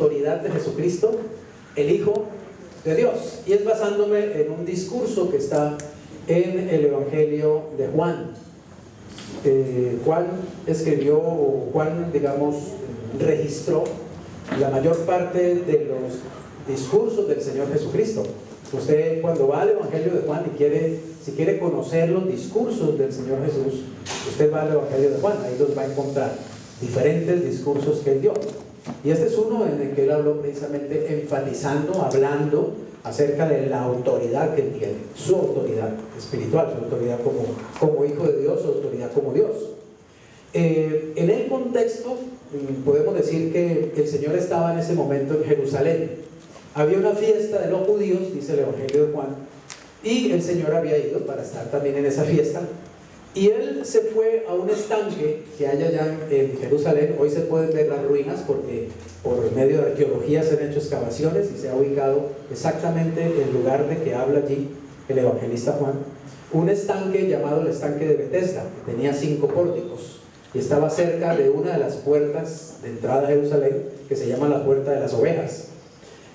autoridad de Jesucristo, el Hijo de Dios. Y es basándome en un discurso que está en el Evangelio de Juan. Juan escribió, o Juan, digamos, registró la mayor parte de los discursos del Señor Jesucristo. Usted, cuando va al Evangelio de Juan y si quiere conocer los discursos del Señor Jesús, usted va al Evangelio de Juan, ahí los va a encontrar diferentes discursos que él dio. Y este es uno en el que él habló precisamente enfatizando, hablando acerca de la autoridad que él tiene, su autoridad espiritual, su autoridad como hijo de Dios, su autoridad como Dios. En el contexto, podemos decir que el Señor estaba en ese momento en Jerusalén. Había una fiesta de los judíos, dice el Evangelio de Juan, y el Señor había ido para estar también en esa fiesta. Y él se fue a un estanque que hay allá en Jerusalén. Hoy se pueden ver las ruinas porque por medio de arqueología se han hecho excavaciones y se ha ubicado exactamente el lugar de que habla allí el evangelista Juan. Un estanque llamado el estanque de Betesda, que tenía 5 pórticos y estaba cerca de una de las puertas de entrada a Jerusalén, que se llama la Puerta de las Ovejas.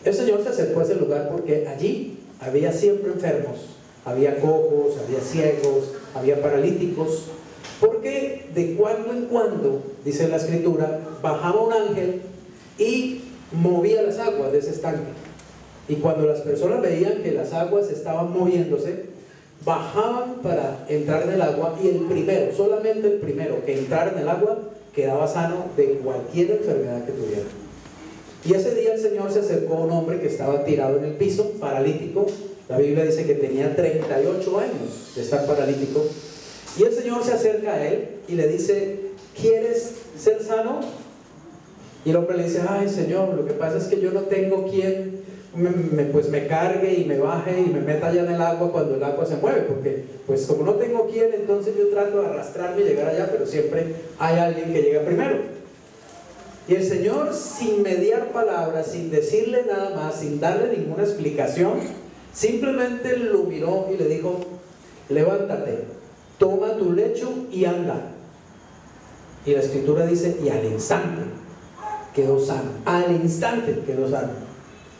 El Señor se acercó a ese lugar porque allí había siempre enfermos, había cojos, había ciegos, había paralíticos, porque de cuando en cuando, dice la Escritura, bajaba un ángel y movía las aguas de ese estanque. Y cuando las personas veían que las aguas estaban moviéndose, bajaban para entrar en el agua, y el primero, solamente el primero que entrara en el agua, quedaba sano de cualquier enfermedad que tuviera. Y ese día el Señor se acercó a un hombre que estaba tirado en el piso, paralítico. La Biblia dice que tenía 38 años de estar paralítico. Y el Señor se acerca a él y le dice: ¿quieres ser sano? Y el hombre le dice: ay, Señor, lo que pasa es que yo no tengo quien me cargue y me baje y me meta allá en el agua cuando el agua se mueve, porque pues como no tengo quien, entonces yo trato de arrastrarme y llegar allá, pero siempre hay alguien que llega primero. Y el Señor, sin mediar palabras, sin decirle nada más, sin darle ninguna explicación, simplemente lo miró y le dijo: levántate, toma tu lecho y anda. Y la Escritura dice: y al instante quedó sano. Al instante quedó sano.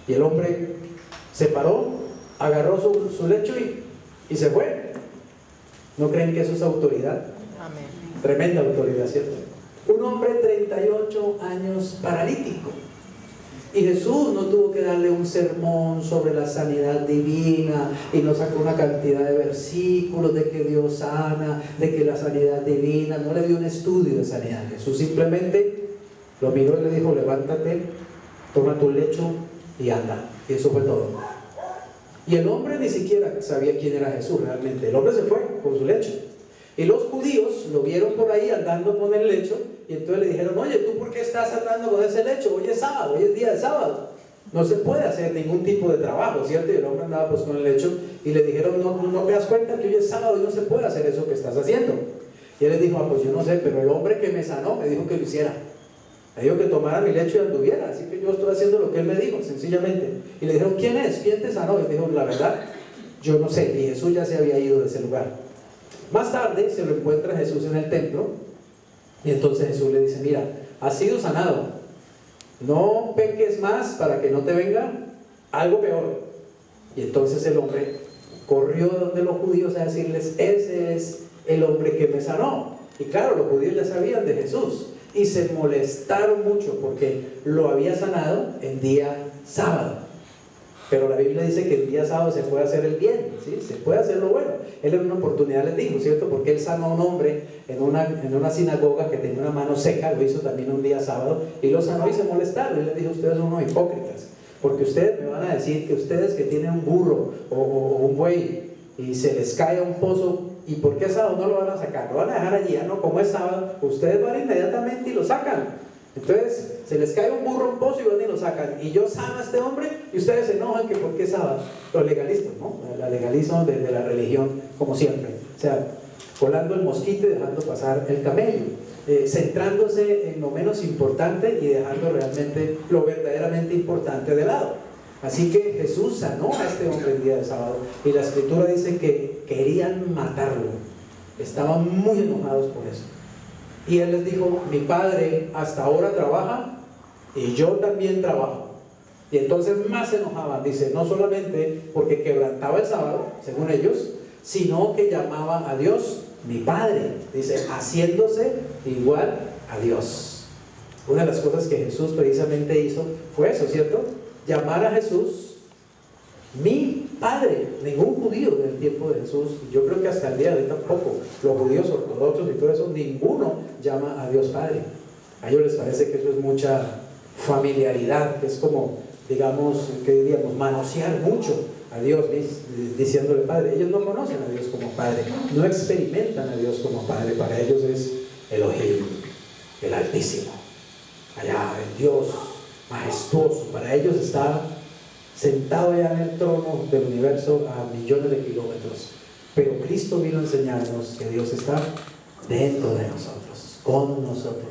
Y el hombre se paró, agarró su lecho y se fue. ¿No creen que eso es autoridad? Amén. Tremenda autoridad, ¿cierto? Un hombre de 38 años paralítico. Y Jesús no tuvo que darle un sermón sobre la sanidad divina y no sacó una cantidad de versículos de que Dios sana, de que la sanidad divina, no le dio un estudio de sanidad. Jesús simplemente lo miró y le dijo: levántate, toma tu lecho y anda. Y eso fue todo. Y el hombre ni siquiera sabía quién era Jesús realmente. El hombre se fue con su lecho. Y los judíos lo vieron por ahí andando con el lecho, y entonces le dijeron: oye, ¿tú por qué estás andando con ese lecho? Hoy es sábado, hoy es día de sábado. No se puede hacer ningún tipo de trabajo, ¿cierto? Y el hombre andaba pues con el lecho, y le dijeron: no te das cuenta que hoy es sábado y no se puede hacer eso que estás haciendo. Y él les dijo: pues yo no sé, pero el hombre que me sanó me dijo que lo hiciera. Me dijo que tomara mi lecho y anduviera, así que yo estoy haciendo lo que él me dijo, sencillamente. Y le dijeron: ¿quién es? ¿Quién te sanó? Y él dijo: la verdad, yo no sé. Y Jesús ya se había ido de ese lugar. Más tarde se lo encuentra Jesús en el templo, y entonces Jesús le dice: mira, has sido sanado, no peques más para que no te venga algo peor. Y entonces el hombre corrió donde los judíos a decirles: ese es el hombre que me sanó. Y claro, los judíos ya sabían de Jesús y se molestaron mucho porque lo había sanado en día sábado. Pero la Biblia dice que el día sábado se puede hacer el bien, ¿sí? Se puede hacer lo bueno. Él en una oportunidad les dijo, ¿cierto? Porque él sanó a un hombre en una sinagoga que tenía una mano seca, lo hizo también un día sábado, y lo sanó y se molestaron. Y les dijo: ustedes son unos hipócritas, porque ustedes me van a decir que ustedes que tienen un burro o un buey y se les cae a un pozo, ¿y por qué sábado no lo van a sacar? Lo van a dejar allí, ¿no? Como es sábado, ustedes van inmediatamente y lo sacan. Entonces se les cae un burro a un pozo y van y lo sacan, y yo sano a este hombre y ustedes se enojan que por qué sábado. Los legalistas, ¿no? El legalismo de la religión, como siempre, o sea, volando el mosquito y dejando pasar el camello, centrándose en lo menos importante y dejando realmente lo verdaderamente importante de lado. Así que Jesús sanó a este hombre el día de sábado, y la Escritura dice que querían matarlo, estaban muy enojados por eso. Y él les dijo: mi padre hasta ahora trabaja y yo también trabajo. Y entonces más se enojaban, dice, no solamente porque quebrantaba el sábado, según ellos, sino que llamaba a Dios mi Padre, dice, haciéndose igual a Dios. Una de las cosas que Jesús precisamente hizo fue eso, ¿cierto? Llamar a Jesús mi Padre. Ningún judío del tiempo de Jesús, y yo creo que hasta el día de hoy tampoco, los judíos ortodoxos y todo eso, ninguno llama a Dios Padre. A ellos les parece que eso es mucha familiaridad, que es como, digamos, ¿qué diríamos? Manosear mucho a Dios diciéndole Padre. Ellos no conocen a Dios como Padre, no experimentan a Dios como Padre. Para ellos es Elohim, el Altísimo, allá el Dios majestuoso. Para ellos está sentado ya en el trono del universo a millones de kilómetros. Pero Cristo vino a enseñarnos que Dios está dentro de nosotros, con nosotros,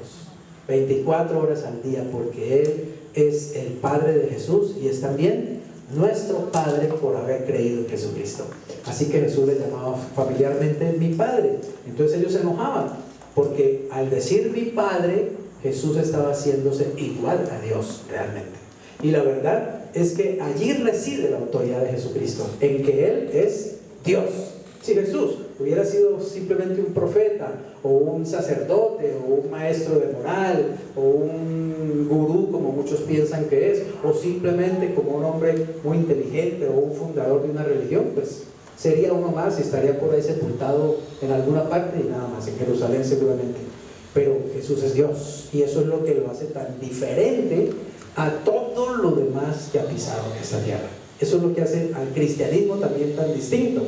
24 horas al día, porque Él es el Padre de Jesús y es también nuestro Padre por haber creído en Jesucristo. Así que Jesús le llamaba familiarmente mi Padre. Entonces ellos se enojaban, porque al decir mi Padre, Jesús estaba haciéndose igual a Dios realmente. Y la verdad es que allí reside la autoridad de Jesucristo, en que Él es Dios. Si Jesús hubiera sido simplemente un profeta, o un sacerdote, o un maestro de moral, o un gurú como muchos piensan que es, o simplemente como un hombre muy inteligente o un fundador de una religión, pues sería uno más y estaría por ahí sepultado en alguna parte y nada más, en Jerusalén seguramente. Pero Jesús es Dios, y eso es lo que lo hace tan diferente a todo lo demás que ha pisado en esta tierra. Eso es lo que hace al cristianismo también tan distinto,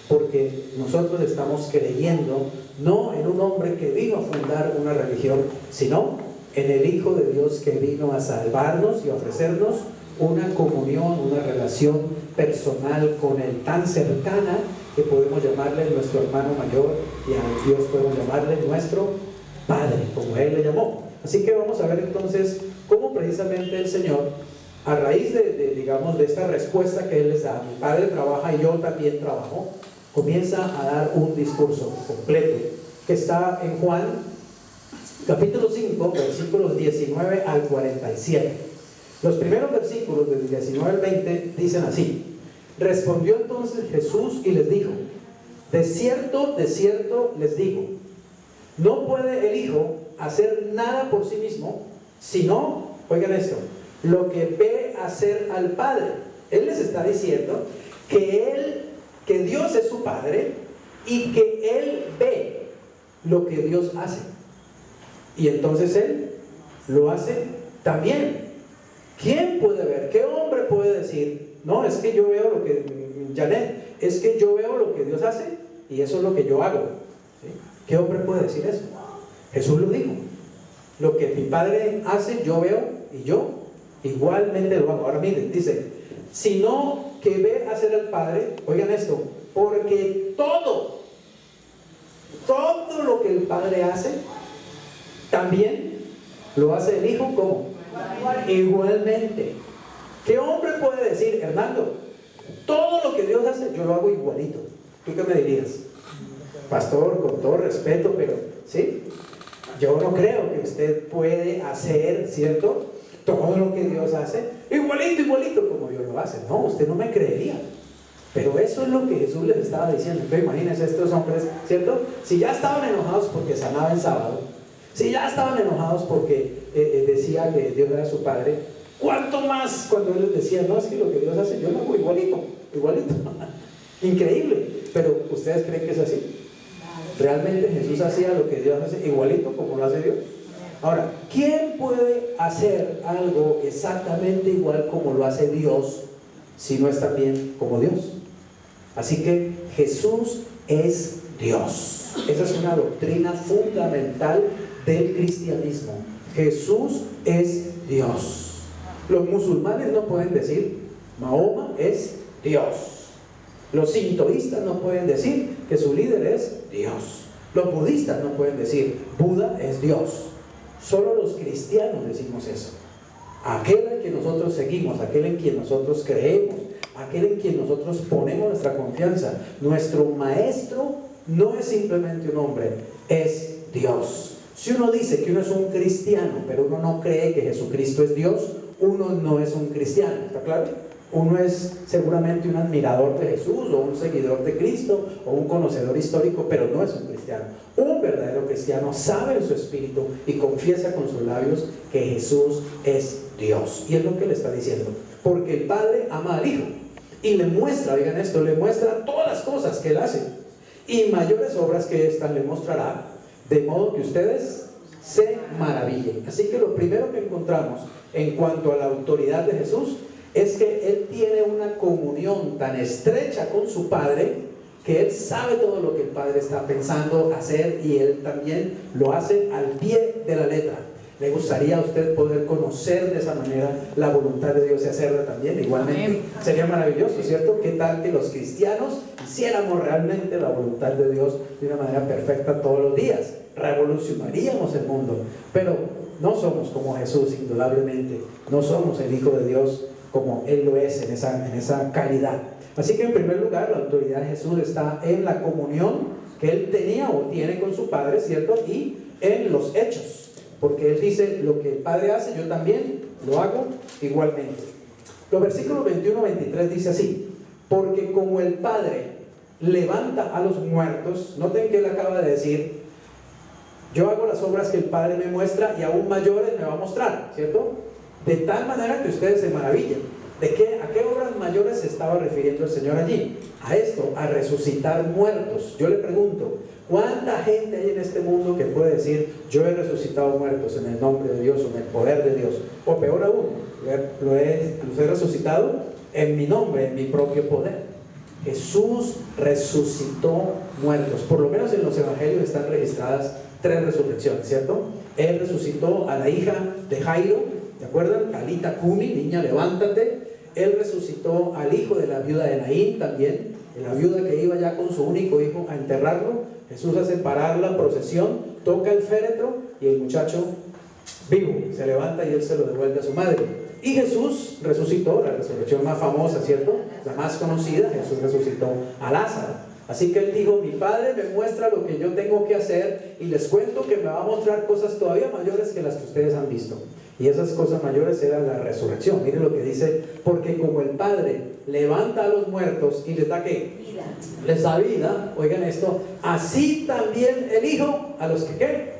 porque nosotros estamos creyendo no en un hombre que vino a fundar una religión, sino en el Hijo de Dios que vino a salvarnos y a ofrecernos una comunión, una relación personal con Él tan cercana que podemos llamarle nuestro hermano mayor, y a Dios podemos llamarle nuestro Padre, como Él le llamó. Así que vamos a ver entonces cómo precisamente el Señor, a raíz digamos, de esta respuesta que Él les da, mi Padre trabaja y yo también trabajo, comienza a dar un discurso completo que está en Juan capítulo 5, versículos 19 al 47. Los primeros versículos del 19 al 20 dicen así: respondió entonces Jesús y les dijo, de cierto les digo, no puede el Hijo hacer nada por sí mismo, sino, oigan esto, lo que ve hacer al Padre. Él les está diciendo que Dios es su Padre y que Él ve lo que Dios hace, y entonces Él lo hace también. ¿Quién puede ver? ¿Qué hombre puede decir, no, es que yo veo lo que, Janet, es que yo veo lo que Dios hace y eso es lo que yo hago? ¿Sí? ¿Qué hombre puede decir eso? Jesús lo dijo, lo que mi Padre hace yo veo y yo igualmente lo hago. Ahora miren, dice, sino que ve hacer al Padre, oigan esto, porque todo lo que el Padre hace, también lo hace el Hijo, ¿cómo? Igualmente. ¿Qué hombre puede decir, Hernando, todo lo que Dios hace, yo lo hago igualito? ¿Tú qué me dirías? Pastor, con todo respeto, pero, ¿sí? Yo no creo que usted puede hacer, ¿cierto?, todo lo que Dios hace igualito como Dios lo hace. No, usted no me creería. Pero eso es lo que Jesús les estaba diciendo. Entonces imagínense estos hombres, ¿cierto? Si ya estaban enojados porque sanaba en sábado, si ya estaban enojados porque decía que Dios era su Padre, ¿cuánto más cuando Él les decía, no, es que lo que Dios hace yo lo hago igualito? Increíble. Pero ¿ustedes creen que es así? ¿Realmente Jesús hacía lo que Dios hace igualito como lo hace Dios? Ahora, ¿quién puede hacer algo exactamente igual como lo hace Dios si no es también como Dios? Así que Jesús es Dios. Esa es una doctrina fundamental del cristianismo. Jesús es Dios. Los musulmanes no pueden decir Mahoma es Dios. Los sintoístas no pueden decir que su líder es Dios. Los budistas no pueden decir Buda es Dios. Solo los cristianos decimos eso. Aquel en quien nosotros seguimos, aquel en quien nosotros creemos, aquel en quien nosotros ponemos nuestra confianza, nuestro maestro no es simplemente un hombre, es Dios. Si uno dice que uno es un cristiano, pero uno no cree que Jesucristo es Dios, uno no es un cristiano, ¿está claro? Uno es seguramente un admirador de Jesús, o un seguidor de Cristo, o un conocedor histórico, pero no es un cristiano. Un verdadero cristiano sabe en su espíritu y confiesa con sus labios que Jesús es Dios. Y es lo que le está diciendo, porque el Padre ama al Hijo y le muestra, oigan esto, le muestra todas las cosas que Él hace, y mayores obras que éstas le mostrará, de modo que ustedes se maravillen. Así que lo primero que encontramos en cuanto a la autoridad de Jesús es que Él tiene una comunión tan estrecha con su Padre, que Él sabe todo lo que el Padre está pensando hacer, y Él también lo hace al pie de la letra. ¿Le gustaría a usted poder conocer de esa manera la voluntad de Dios y hacerla también? Igualmente, sería maravilloso, ¿cierto? ¿Qué tal que los cristianos hiciéramos realmente la voluntad de Dios de una manera perfecta todos los días? Revolucionaríamos el mundo. Pero no somos como Jesús, indudablemente. No somos el Hijo de Dios como Él lo es en esa calidad. Así que en primer lugar, la autoridad de Jesús está en la comunión que Él tenía o tiene con su Padre, ¿cierto? Y en los hechos. Porque Él dice, lo que el Padre hace, yo también lo hago igualmente. Los versículos 21-23 dice así: porque como el Padre levanta a los muertos, noten que Él acaba de decir, yo hago las obras que el Padre me muestra y aún mayores me va a mostrar, ¿cierto? De tal manera que ustedes se maravillen. ¿A qué obras mayores se estaba refiriendo el Señor allí? A esto, a resucitar muertos. Yo le pregunto, ¿cuánta gente hay en este mundo que puede decir, yo he resucitado muertos en el nombre de Dios o en el poder de Dios? O peor aún, los he resucitado en mi nombre, en mi propio poder. Jesús resucitó muertos. Por lo menos en los evangelios están registradas 3 resurrecciones, ¿cierto? Él resucitó a la hija de Jairo, ¿te acuerdan? Talita Cumi, niña, levántate. Él resucitó al hijo de la viuda de Naín también, la viuda que iba ya con su único hijo a enterrarlo. Jesús hace parar la procesión, toca el féretro y el muchacho vivo se levanta y él se lo devuelve a su madre. Y Jesús resucitó, la resurrección más famosa, ¿cierto? La más conocida. Jesús resucitó a Lázaro. Así que Él dijo, mi Padre me muestra lo que yo tengo que hacer, y les cuento que me va a mostrar cosas todavía mayores que las que ustedes han visto. Y esas cosas mayores eran la resurrección. Miren lo que dice: porque como el Padre levanta a los muertos y les da ¿qué? Vida. Les da vida, oigan esto, así también el Hijo a los que ¿qué?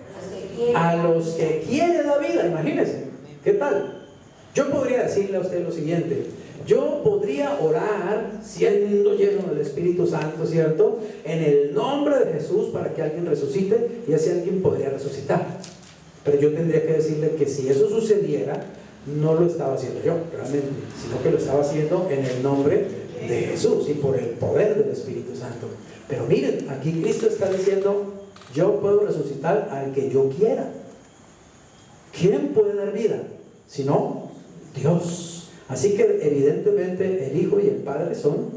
A los que quiere da vida. Imagínense, ¿qué tal? Yo podría decirle a usted lo siguiente: yo podría orar siendo lleno del Espíritu Santo, ¿cierto?, en el nombre de Jesús para que alguien resucite, y así alguien podría resucitar. Pero yo tendría que decirle que si eso sucediera, no lo estaba haciendo yo realmente, sino que lo estaba haciendo en el nombre de Jesús y por el poder del Espíritu Santo. Pero miren, aquí Cristo está diciendo, yo puedo resucitar al que yo quiera. ¿Quién puede dar vida? Si no, Dios. Así que evidentemente el Hijo y el Padre son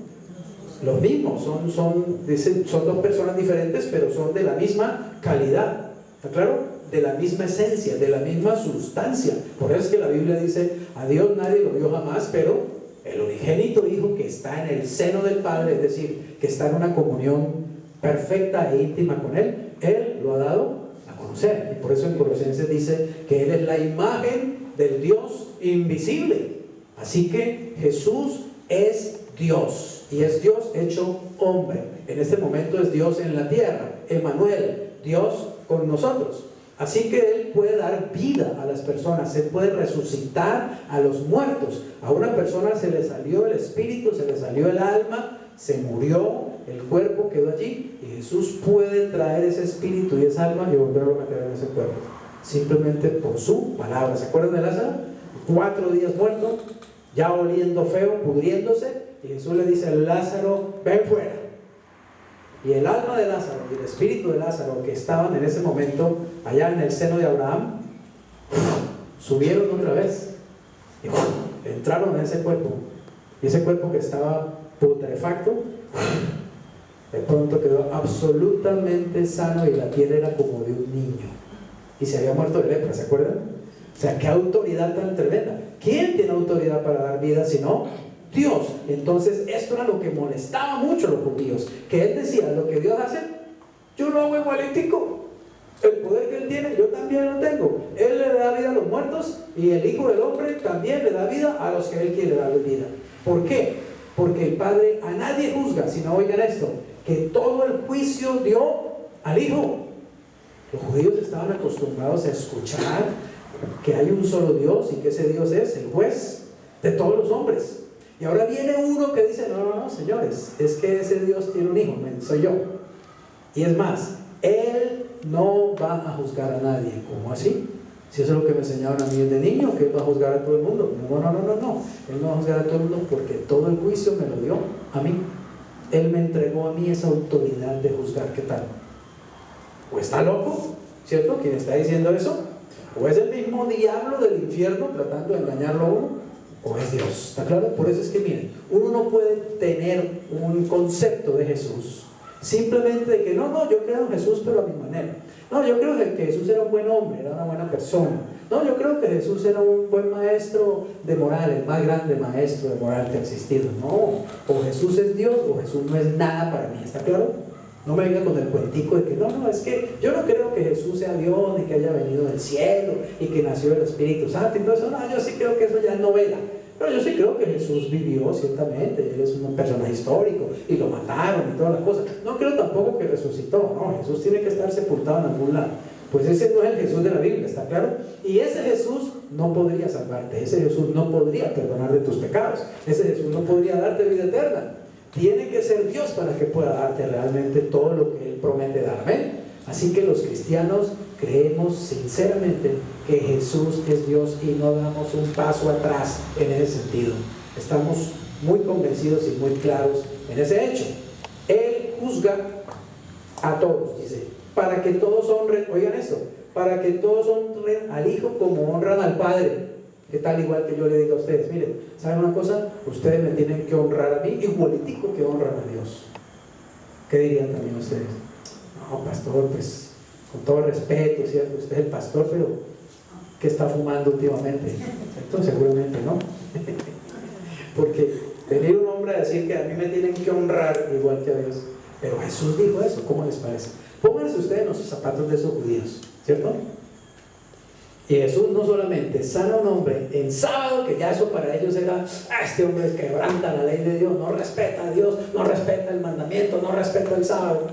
los mismos, son 2 personas diferentes, pero son de la misma calidad, ¿está claro? De la misma esencia, de la misma sustancia. Por eso es que la Biblia dice, a Dios nadie lo vio jamás, pero el unigénito Hijo que está en el seno del Padre, es decir, que está en una comunión perfecta e íntima con Él, Él lo ha dado a conocer. Y por eso en Colosenses dice que Él es la imagen del Dios invisible. Así que Jesús es Dios, y es Dios hecho hombre. En este momento es Dios en la tierra, Emmanuel, Dios con nosotros. Así que Él puede dar vida a las personas, Él puede resucitar a los muertos. A una persona se le salió el espíritu, se le salió el alma, se murió, el cuerpo quedó allí, y Jesús puede traer ese espíritu y esa alma y volverlo a meter en ese cuerpo, simplemente por su palabra. ¿Se acuerdan de Lázaro? 4 días muerto, ya oliendo feo, pudriéndose, y Jesús le dice: Lázaro, ven fuera. Y el alma de Lázaro y el espíritu de Lázaro, que estaban en ese momento allá en el seno de Abraham, subieron otra vez y entraron en ese cuerpo, y ese cuerpo que estaba putrefacto de pronto quedó absolutamente sano, y la piel era como de un niño, y se había muerto de lepra. ¿Se acuerdan? O sea, qué autoridad tan tremenda. ¿Quién tiene autoridad para dar vida sino Dios? Entonces esto era lo que molestaba mucho a los judíos, que Él decía, lo que Dios hace, yo lo hago igualitico. El poder que Él tiene, yo también lo tengo. Él le da vida a los muertos y el Hijo del Hombre también le da vida a los que Él quiere darle vida. ¿Por qué? Porque el Padre a nadie juzga, sino oigan esto, que todo el juicio dio al Hijo. Los judíos estaban acostumbrados a escuchar que hay un solo Dios y que ese Dios es el juez de todos los hombres. Y ahora viene uno que dice, no, señores, es que ese Dios tiene un hijo, soy yo. Y es más, Él no va a juzgar a nadie. ¿Cómo así? Si eso es lo que me enseñaron a mí desde niño, que Él va a juzgar a todo el mundo. No. Él no va a juzgar a todo el mundo porque todo el juicio me lo dio a mí. Él me entregó a mí esa autoridad de juzgar. ¿Qué tal? ¿O está loco? ¿Cierto? ¿Quién está diciendo eso? ¿O es el mismo diablo del infierno tratando de engañarlo a uno? ¿O es Dios? ¿Está claro? Por eso es que miren, uno no puede tener un concepto de Jesús simplemente de que no, yo creo en Jesús pero a mi manera. No, yo creo que Jesús era un buen hombre, era una buena persona. No, yo creo que Jesús era un buen maestro de moral, el más grande maestro de moral que ha existido. No, o Jesús es Dios o Jesús no es nada para mí. ¿Está claro? No me venga con el cuentico de que no, es que yo no creo que Jesús sea Dios, ni que haya venido del cielo, y que nació del Espíritu Santo, y todo eso. No, yo sí creo que eso ya es novela. Pero yo sí creo que Jesús vivió, ciertamente, Él es un personaje histórico, y lo mataron y todas las cosas. No creo tampoco que resucitó, no, Jesús tiene que estar sepultado en algún lado. Pues ese no es el Jesús de la Biblia, ¿está claro? Y ese Jesús no podría salvarte, ese Jesús no podría perdonar de tus pecados, ese Jesús no podría darte vida eterna. Tiene que ser Dios para que pueda darte realmente todo lo que Él promete dar. ¿Amén? Así que los cristianos creemos sinceramente que Jesús es Dios y no damos un paso atrás en ese sentido. Estamos muy convencidos y muy claros en ese hecho. Él juzga a todos, dice, para que todos honren, oigan esto, para que todos honren al Hijo como honran al Padre. ¿Qué tal? Igual que yo le digo a ustedes, miren, ¿saben una cosa? Ustedes me tienen que honrar a mí igualitico que honran a Dios. ¿Qué dirían también ustedes? No, pastor, pues con todo respeto, ¿cierto? Usted es el pastor, pero ¿qué está fumando últimamente? ¿Cierto? Seguramente no. Porque venir un hombre a decir que a mí me tienen que honrar igual que a Dios. Pero Jesús dijo eso, ¿cómo les parece? Pónganse ustedes en los zapatos de esos judíos, ¿cierto? Y Jesús no solamente sana a un hombre en sábado, que ya eso para ellos era, este hombre quebranta la ley de Dios, no respeta a Dios, no respeta el mandamiento, no respeta el sábado,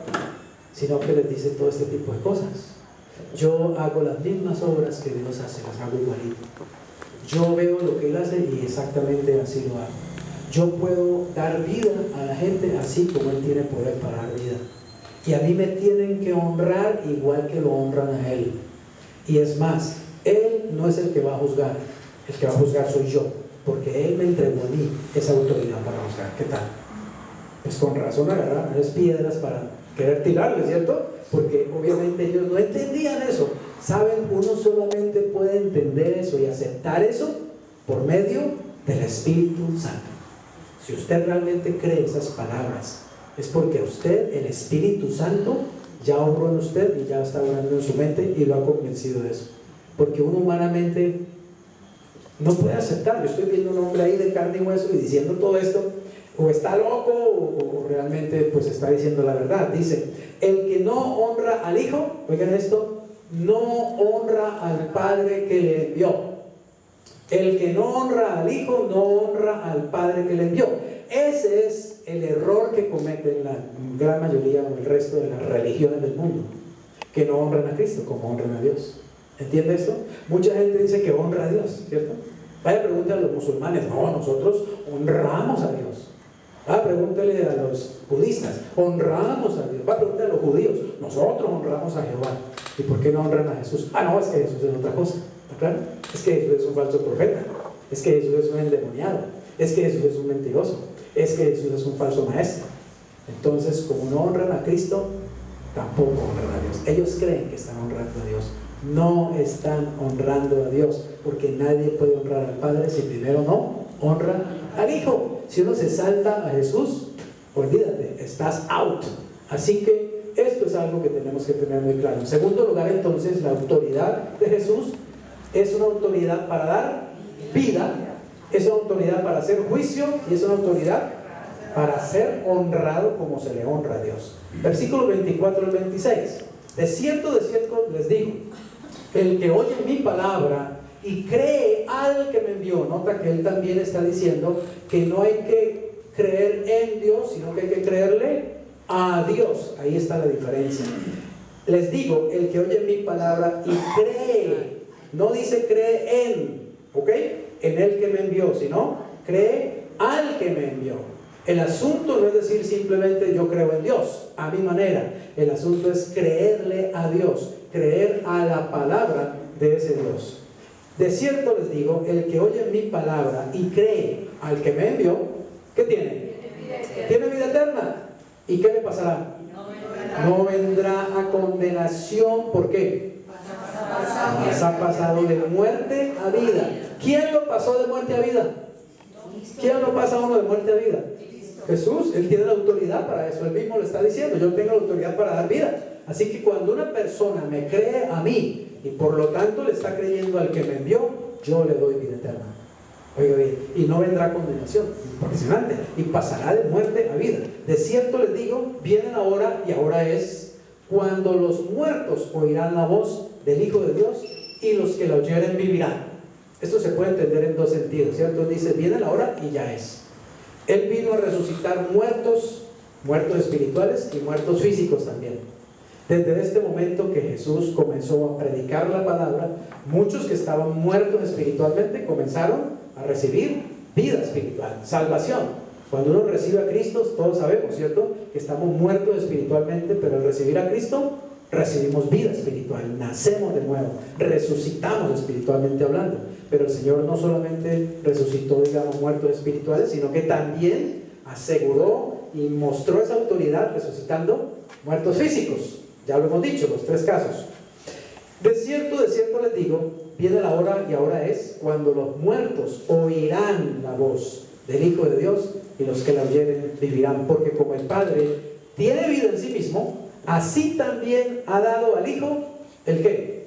sino que les dice todo este tipo de cosas. Yo hago las mismas obras que Dios hace, las hago igualito. Yo veo lo que Él hace y exactamente así lo hago. Yo puedo dar vida a la gente así como Él tiene poder para dar vida. Y a mí me tienen que honrar igual que lo honran a Él. Y es más, Él no es el que va a juzgar, el que va a juzgar soy yo, porque Él me entregó a mí esa autoridad para juzgar. ¿Qué tal? Pues con razón agarraron esas piedras para querer tirarle, ¿cierto? Porque obviamente ellos no entendían eso. ¿Saben? Uno solamente puede entender eso y aceptar eso por medio del Espíritu Santo. Si usted realmente cree esas palabras, es porque a usted el Espíritu Santo ya obró en usted y ya está obrando en su mente y lo ha convencido de eso. Porque uno humanamente no puede aceptar. Yo estoy viendo un hombre ahí de carne y hueso y diciendo todo esto, o está loco o realmente pues está diciendo la verdad. Dice, el que no honra al Hijo, oigan esto, no honra al Padre que le envió. El que no honra al Hijo no honra al Padre que le envió. Ese es el error que cometen la gran mayoría o el resto de las religiones del mundo, que no honran a Cristo como honran a Dios. ¿Entiende esto? Mucha gente dice que honra a Dios, ¿cierto? Vaya, pregúntale a los musulmanes, no, nosotros honramos a Dios. Vaya, pregúntale a los budistas, honramos a Dios. Vaya, pregúntale a los judíos, nosotros honramos a Jehová. ¿Y por qué no honran a Jesús? Ah, no, es que Jesús es otra cosa. ¿Está claro? Es que Jesús es un falso profeta, es que Jesús es un endemoniado, es que Jesús es un mentiroso, es que Jesús es un falso maestro. Entonces, como no honran a Cristo, tampoco honran a Dios. Ellos creen que están honrando a Dios. No están honrando a Dios, porque nadie puede honrar al Padre si primero no honra al Hijo. Si uno se salta a Jesús, olvídate, estás out. Así que esto es algo que tenemos que tener muy claro. En segundo lugar, entonces, la autoridad de Jesús es una autoridad para dar vida, es una autoridad para hacer juicio y es una autoridad para ser honrado como se le honra a Dios. Versículos 24 al 26. de cierto les digo, el que oye mi palabra y cree al que me envió. Nota que él también está diciendo que no hay que creer en Dios, sino que hay que creerle a Dios. Ahí está la diferencia. Les digo, el que oye mi palabra y cree, no dice cree en, ¿ok? En el que me envió, sino cree al que me envió. El asunto no es decir simplemente yo creo en Dios, a mi manera. El asunto es creerle a Dios, creer a la palabra de ese Dios. De cierto les digo, el que oye mi palabra y cree al que me envió, ¿qué tiene? Tiene vida eterna. ¿Y qué le pasará? No vendrá a condenación. ¿Por qué? Ha pasado de muerte a vida. ¿Quién lo pasó de muerte a vida? ¿Quién lo pasa a uno de muerte a vida? Jesús. Él tiene la autoridad para eso. Él mismo lo está diciendo. Yo tengo la autoridad para dar vida. Así que cuando una persona me cree a mí y por lo tanto le está creyendo al que me envió, yo le doy vida eterna. Oiga bien, y no vendrá condenación. Impresionante. Y pasará de muerte a vida. De cierto les digo, viene la hora, y ahora es, cuando los muertos oirán la voz del Hijo de Dios, y los que la oyeren vivirán. Esto se puede entender en dos sentidos, ¿cierto? Dice, viene la hora y ya es. Él vino a resucitar muertos espirituales y muertos físicos también. Desde este momento que Jesús comenzó a predicar la palabra, muchos que estaban muertos espiritualmente comenzaron a recibir vida espiritual, salvación. Cuando uno recibe a Cristo, todos sabemos, ¿cierto?, que estamos muertos espiritualmente, pero al recibir a Cristo, recibimos vida espiritual, nacemos de nuevo, resucitamos espiritualmente hablando. Pero el Señor no solamente resucitó, digamos, muertos espirituales, sino que también aseguró y mostró esa autoridad resucitando muertos físicos. Ya lo hemos dicho, los tres casos. De cierto les digo, viene la hora y ahora es, cuando los muertos oirán la voz del Hijo de Dios, y los que la oyeren vivirán. Porque como el Padre tiene vida en sí mismo, así también ha dado al Hijo, ¿el qué?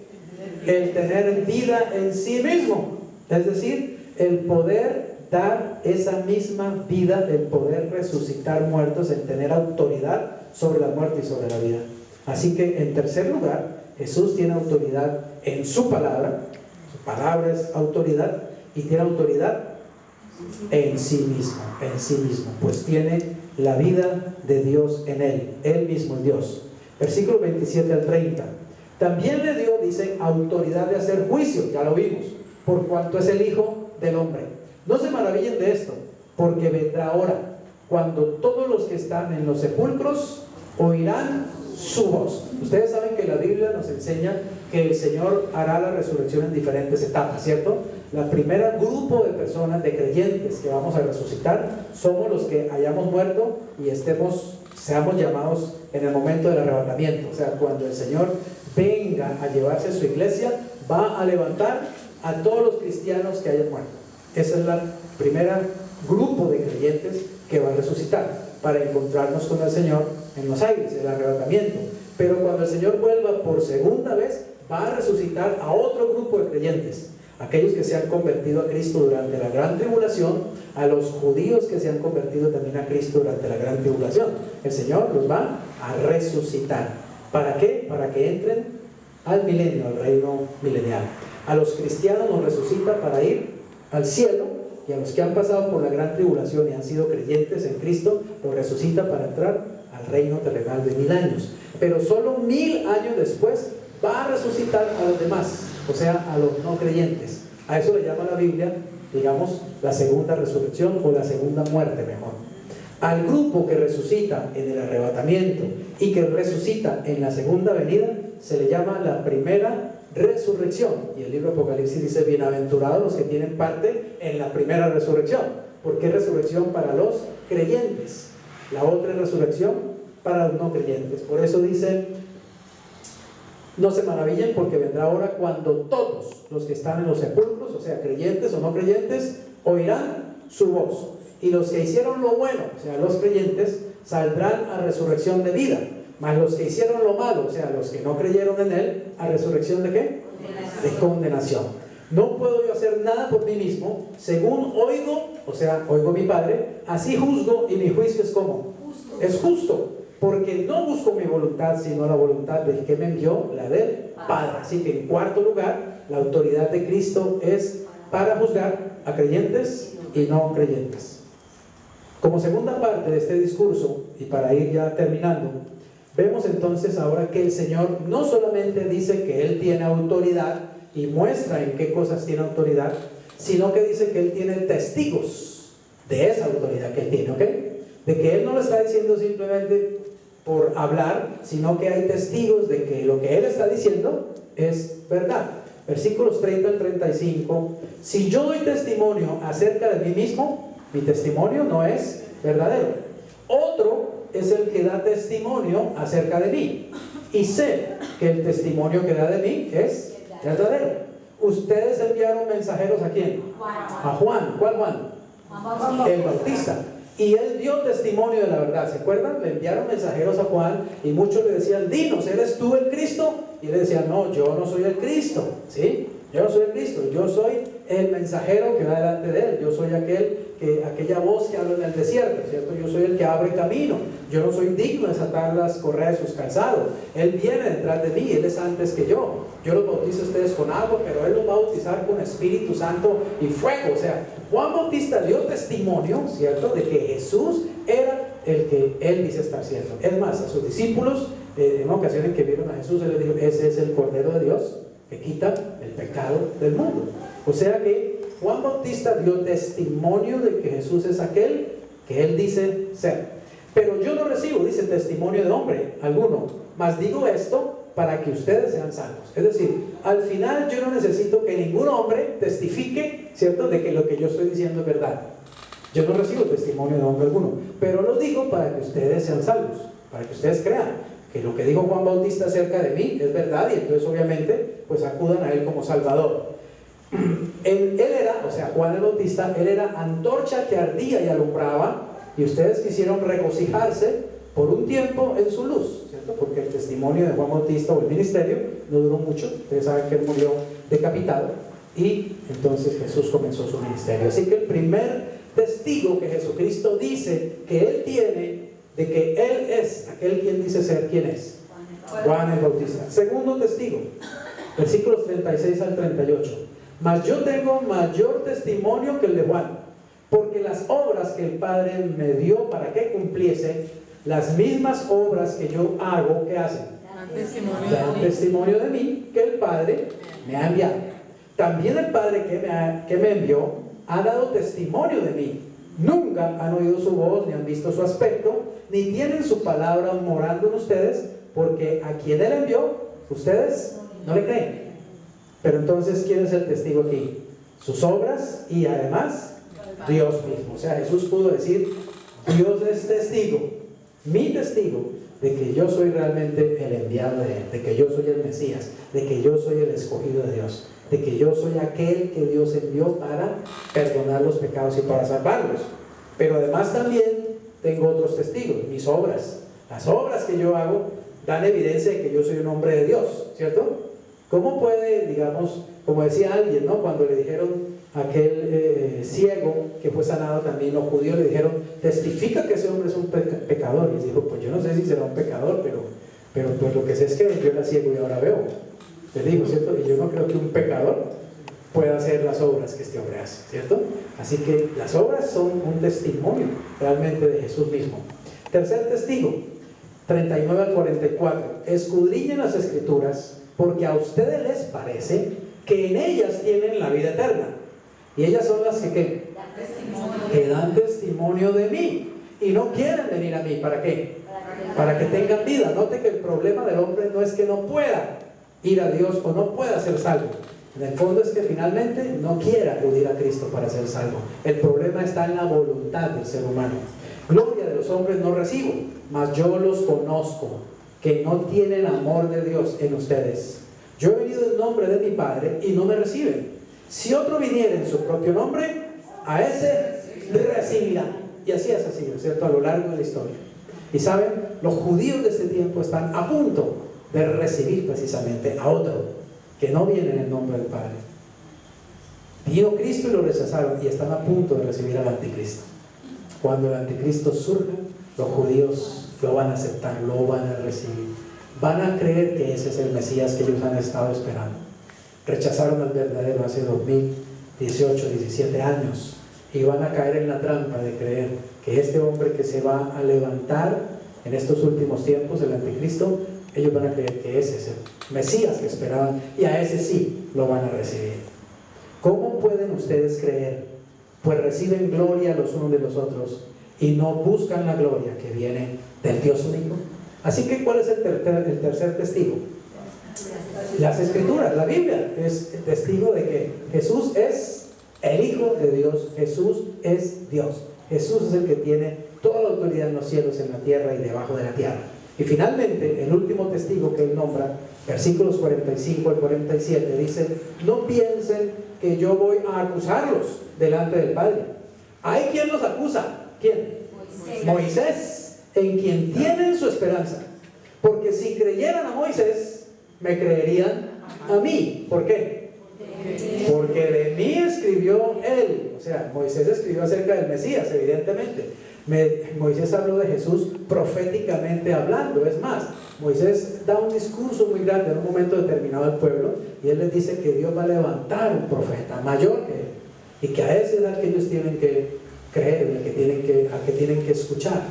El tener vida en sí mismo. Es decir, el poder dar esa misma vida, el poder resucitar muertos, el tener autoridad sobre la muerte y sobre la vida. Así que, en tercer lugar, Jesús tiene autoridad en su palabra. Su palabra es autoridad, y tiene autoridad en sí mismo, pues tiene la vida de Dios en él mismo es Dios. Versículo 27 al 30. También le dio, dice, autoridad de hacer juicio, ya lo vimos, por cuanto es el Hijo del Hombre. No se maravillen de esto, porque vendrá hora cuando todos los que están en los sepulcros oirán su voz. Ustedes saben que la Biblia nos enseña que el Señor hará la resurrección en diferentes etapas, ¿cierto? La primera grupo de personas, de creyentes que vamos a resucitar, somos los que hayamos muerto y seamos llamados en el momento del arrebatamiento. O sea, cuando el Señor venga a llevarse a su iglesia, va a levantar a todos los cristianos que hayan muerto. Esa es la primera grupo de creyentes que va a resucitar para encontrarnos con el Señor en los aires, el arrebatamiento. Pero cuando el Señor vuelva por segunda vez, va a resucitar a otro grupo de creyentes, aquellos que se han convertido a Cristo durante la gran tribulación, a los judíos que se han convertido también a Cristo durante la gran tribulación. El Señor los va a resucitar. ¿Para qué? Para que entren al milenio, al reino milenial. A los cristianos nos resucita para ir al cielo, y a los que han pasado por la gran tribulación y han sido creyentes en Cristo, los resucita para entrar al reino terrenal de 1000 años. Pero solo 1000 años después va a resucitar a los demás, o sea, a los no creyentes. A eso le llama la Biblia, digamos, la segunda resurrección, o la segunda muerte mejor. Al grupo que resucita en el arrebatamiento y que resucita en la segunda venida, se le llama la primera resurrección. Y el libro de Apocalipsis dice, bienaventurados los que tienen parte en la primera resurrección. ¿Por qué resurrección? Para los creyentes. La otra es resurrección para los no creyentes. Por eso dice, no se maravillen, porque vendrá hora cuando todos los que están en los sepulcros, o sea, creyentes o no creyentes, oirán su voz. Y los que hicieron lo bueno, o sea, los creyentes, saldrán a resurrección de vida. Mas los que hicieron lo malo, o sea, los que no creyeron en él, ¿a resurrección de qué? De condenación. No puedo yo hacer nada por mí mismo. Según oigo, o sea, oigo a mi Padre, así juzgo, y mi juicio es ¿cómo? Es justo. Porque no busco mi voluntad, sino la voluntad del que me envió, la del Padre. Así que en cuarto lugar, la autoridad de Cristo es para juzgar a creyentes y no creyentes. Como segunda parte de este discurso, y para ir ya terminando, vemos entonces ahora que el Señor no solamente dice que Él tiene autoridad y muestra en qué cosas tiene autoridad, sino que dice que Él tiene testigos de esa autoridad que Él tiene, ¿ok? De que Él no lo está diciendo simplemente por hablar, sino que hay testigos de que lo que Él está diciendo es verdad. Versículos 30 al 35. Si yo doy testimonio acerca de mí mismo, mi testimonio no es verdadero. Otro es el que da testimonio acerca de mí, y sé que el testimonio que da de mí es verdadero. Ustedes enviaron mensajeros ¿a quién? A Juan. ¿Cuál Juan? El Bautista. Y él dio testimonio de la verdad. ¿Se acuerdan? Le enviaron mensajeros a Juan y muchos le decían: dinos, ¿eres tú el Cristo? Y él decía: no, yo no soy el Cristo. ¿Sí? Yo no soy el Cristo, yo soy el mensajero que va delante de él. Yo soy aquella voz que habla en el desierto, ¿cierto? Yo soy el que abre camino. Yo no soy digno de desatar las correas de sus calzados. Él viene detrás de mí, él es antes que yo. Yo los bautizo a ustedes con agua, pero él los va a bautizar con Espíritu Santo y fuego. O sea, Juan Bautista dio testimonio, ¿cierto?, de que Jesús era el que él dice estar siendo. Es más, a sus discípulos, en una ocasión en que vieron a Jesús, él les dijo: ese es el Cordero de Dios que quita el pecado del mundo. O sea que Juan Bautista dio testimonio de que Jesús es aquel que él dice ser. Pero yo no recibo, dice, testimonio de hombre alguno, mas digo esto para que ustedes sean salvos. Es decir, al final yo no necesito que ningún hombre testifique, ¿cierto?, de que lo que yo estoy diciendo es verdad. Yo no recibo testimonio de hombre alguno, pero lo digo para que ustedes sean salvos, para que ustedes crean que lo que dijo Juan Bautista acerca de mí es verdad, y entonces obviamente pues acudan a él como Salvador. Él era, o sea, Juan el Bautista, él era antorcha que ardía y alumbraba, y ustedes quisieron regocijarse por un tiempo en su luz, ¿cierto? Porque el testimonio de Juan Bautista o el ministerio no duró mucho. Ustedes saben que él murió decapitado y entonces Jesús comenzó su ministerio. Así que el primer testigo que Jesucristo dice que él tiene de que él es aquel quien dice ser, ¿quién es? Juan el Bautista. Segundo testigo, versículos 36 al 38. Mas yo tengo mayor testimonio que el de Juan, porque las obras que el Padre me dio para que cumpliese, las mismas obras que yo hago, ¿qué hacen? Dan testimonio de mí, que el Padre me ha enviado. También el Padre que me envió ha dado testimonio de mí. Nunca han oído su voz, ni han visto su aspecto, ni tienen su palabra morando en ustedes, porque a quien él envió, ustedes no le creen. Pero entonces, ¿quién es el testigo aquí? Sus obras y además Dios mismo. O sea, Jesús pudo decir: Dios es testigo, mi testigo, de que yo soy realmente el enviado de él, de que yo soy el Mesías, de que yo soy el escogido de Dios, de que yo soy aquel que Dios envió para perdonar los pecados y para salvarlos. Pero además también tengo otros testigos, mis obras. Las obras que yo hago dan evidencia de que yo soy un hombre de Dios, ¿cierto? ¿Cómo puede, digamos, como decía alguien, ¿no?, cuando le dijeron a aquel ciego que fue sanado también, los judíos le dijeron: testifica que ese hombre es un pecador? Y dijo: pues yo no sé si será un pecador, pero pues lo que sé es que yo era ciego y ahora veo. Le dijo, ¿cierto? Y yo no creo que un pecador pueda hacer las obras que este hombre hace, ¿cierto? Así que las obras son un testimonio realmente de Jesús mismo. Tercer testigo, 39 al 44. Escudriñen las Escrituras, porque a ustedes les parece que en ellas tienen la vida eterna, y ellas son las que dan testimonio de mí, y no quieren venir a mí. ¿Para qué? Para que tengan vida. Note que el problema del hombre no es que no pueda ir a Dios o no pueda ser salvo. En el fondo es que finalmente no quiere acudir a Cristo para ser salvo. El problema está en la voluntad del ser humano. Gloria de los hombres no recibo, mas yo los conozco, que no tienen amor de Dios en ustedes. Yo he venido en nombre de mi Padre y no me reciben. Si otro viniera en su propio nombre, a ese recibirán. Y así es así, ¿cierto?, a lo largo de la historia. Y saben, los judíos de este tiempo están a punto de recibir precisamente a otro que no viene en el nombre del Padre. Vino Cristo y lo rechazaron, y están a punto de recibir al anticristo. Cuando el anticristo surja, los judíos lo van a aceptar, lo van a recibir. Van a creer que ese es el Mesías que ellos han estado esperando. Rechazaron al verdadero hace 2018, 17 años y van a caer en la trampa de creer que este hombre que se va a levantar en estos últimos tiempos, el anticristo, ellos van a creer que ese es el Mesías que esperaban y a ese sí lo van a recibir. ¿Cómo pueden ustedes creer? Pues reciben gloria los unos de los otros y no buscan la gloria que viene del Dios único. Así que, ¿cuál es el tercer testigo? Las Escrituras, la Biblia es testigo de que Jesús es el Hijo de Dios. Jesús es Dios. Jesús es el que tiene toda la autoridad en los cielos, en la tierra y debajo de la tierra. Y finalmente, el último testigo que él nombra, versículos 45 al 47, dice: no piensen que yo voy a acusarlos delante del Padre. ¿Hay quien los acusa? ¿Quién? Moisés, en quien tienen su esperanza. Porque si creyeran a Moisés, me creerían a mí. ¿Por qué? Porque de mí escribió él. O sea, Moisés escribió acerca del Mesías, evidentemente. Moisés habló de Jesús proféticamente hablando. Es más, Moisés da un discurso muy grande en un momento determinado al pueblo y él les dice que Dios va a levantar un profeta mayor que él y que a esa edad que ellos tienen que creer, al que tienen que escuchar,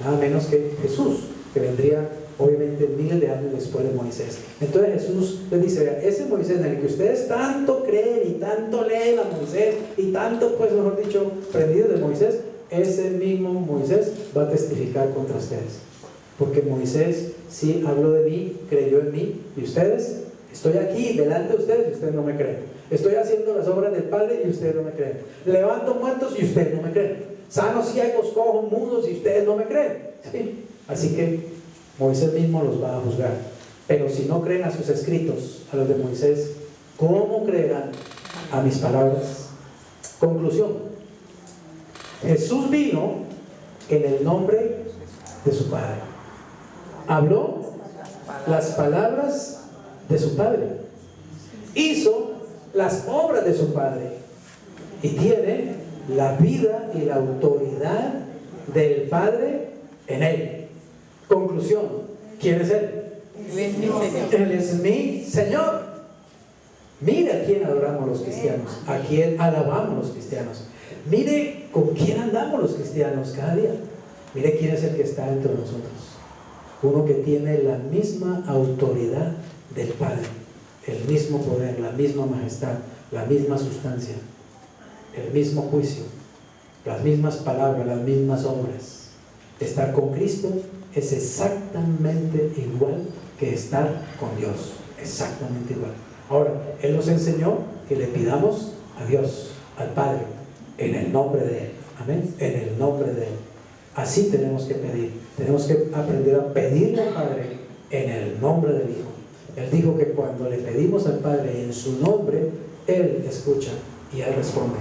nada menos que Jesús, que vendría obviamente miles de años después de Moisés. Entonces Jesús les dice: vea, ese Moisés en el que ustedes tanto creen y tanto leen a Moisés y tanto, pues mejor dicho, prendidos de Moisés, ese mismo Moisés va a testificar contra ustedes. Porque Moisés sí habló de mí, creyó en mí, y ustedes, estoy aquí delante de ustedes y ustedes no me creen. Estoy haciendo las obras del Padre y ustedes no me creen. Levanto muertos y ustedes no me creen. Sanos, ciegos, cojos, mudos y ustedes no me creen. ¿Sí? Así que Moisés mismo los va a juzgar. Pero si no creen a sus escritos, a los de Moisés, ¿cómo creerán a mis palabras? Conclusión: Jesús vino en el nombre de su Padre. Habló las palabras de su Padre. Hizo las obras de su Padre. Y tiene la vida y la autoridad del Padre en él. Conclusión: ¿quién es él? Él es mi Señor. Mire a quién adoramos los cristianos, a quién alabamos los cristianos. Mire con quién andamos los cristianos cada día. Mire quién es el que está entre nosotros. Uno que tiene la misma autoridad del Padre, el mismo poder, la misma majestad, la misma sustancia, el mismo juicio, las mismas palabras, las mismas obras. Estar con Cristo es exactamente igual que estar con Dios, exactamente igual. Ahora, Él nos enseñó que le pidamos a Dios, al Padre, en el nombre de Él. Amén. En el nombre de Él. Así tenemos que pedir. Tenemos que aprender a pedirle al Padre en el nombre del Hijo. Él dijo que cuando le pedimos al Padre en su nombre, Él escucha y Él responde.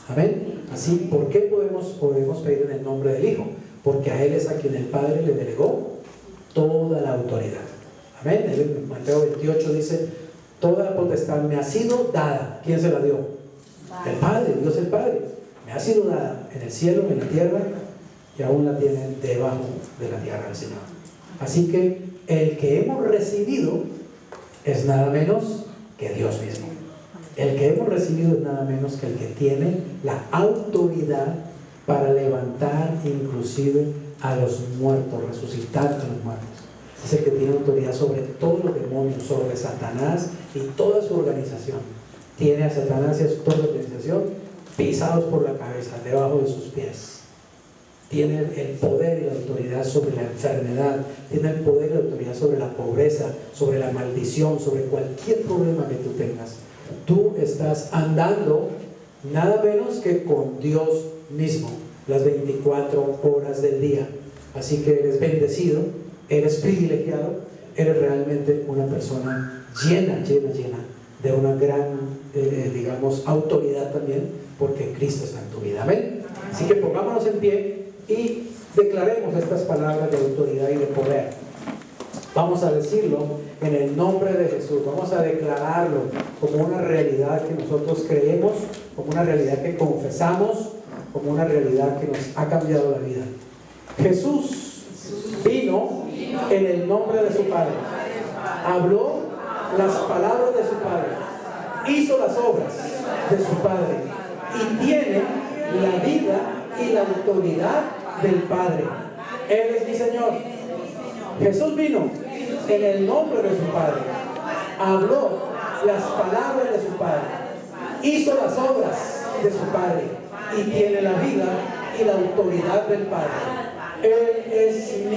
Amén. Así, ¿por qué podemos pedir en el nombre del Hijo? Porque a Él es a quien el Padre le delegó toda la autoridad. Amén. En Mateo 28 dice: toda la potestad me ha sido dada. ¿Quién se la dio? El Padre, Dios el Padre. Me ha sido dada en el cielo, en la tierra, y aún la tienen debajo de la tierra el Señor. Así que el que hemos recibido es nada menos que Dios mismo. El que hemos recibido es nada menos que el que tiene la autoridad para levantar inclusive a los muertos, resucitar a los muertos. Es el que tiene autoridad sobre todos los demonios, sobre Satanás y toda su organización. Tiene a Satanás y a toda su organización pisados por la cabeza, debajo de sus pies. Tiene el poder y la autoridad sobre la enfermedad, tiene el poder y la autoridad sobre la pobreza, sobre la maldición, sobre cualquier problema que tú tengas. Tú estás andando nada menos que con Dios mismo, las 24 horas del día. Así que eres bendecido, eres privilegiado, eres realmente una persona llena de una gran, autoridad también, porque Cristo está en tu vida. Amén. Así que pongámonos en pie y declaremos estas palabras de autoridad y de poder. Vamos a decirlo en el nombre de Jesús. Vamos a declararlo como una realidad que nosotros creemos, como una realidad que confesamos, como una realidad que nos ha cambiado la vida. Jesús vino en el nombre de su Padre, habló las palabras de su Padre, hizo las obras de su Padre y tiene la vida y la autoridad del Padre. Él es mi Señor. Jesús vino en el nombre de su Padre, habló las palabras de su Padre, hizo las obras de su Padre y tiene la vida y la autoridad del Padre. Él es mi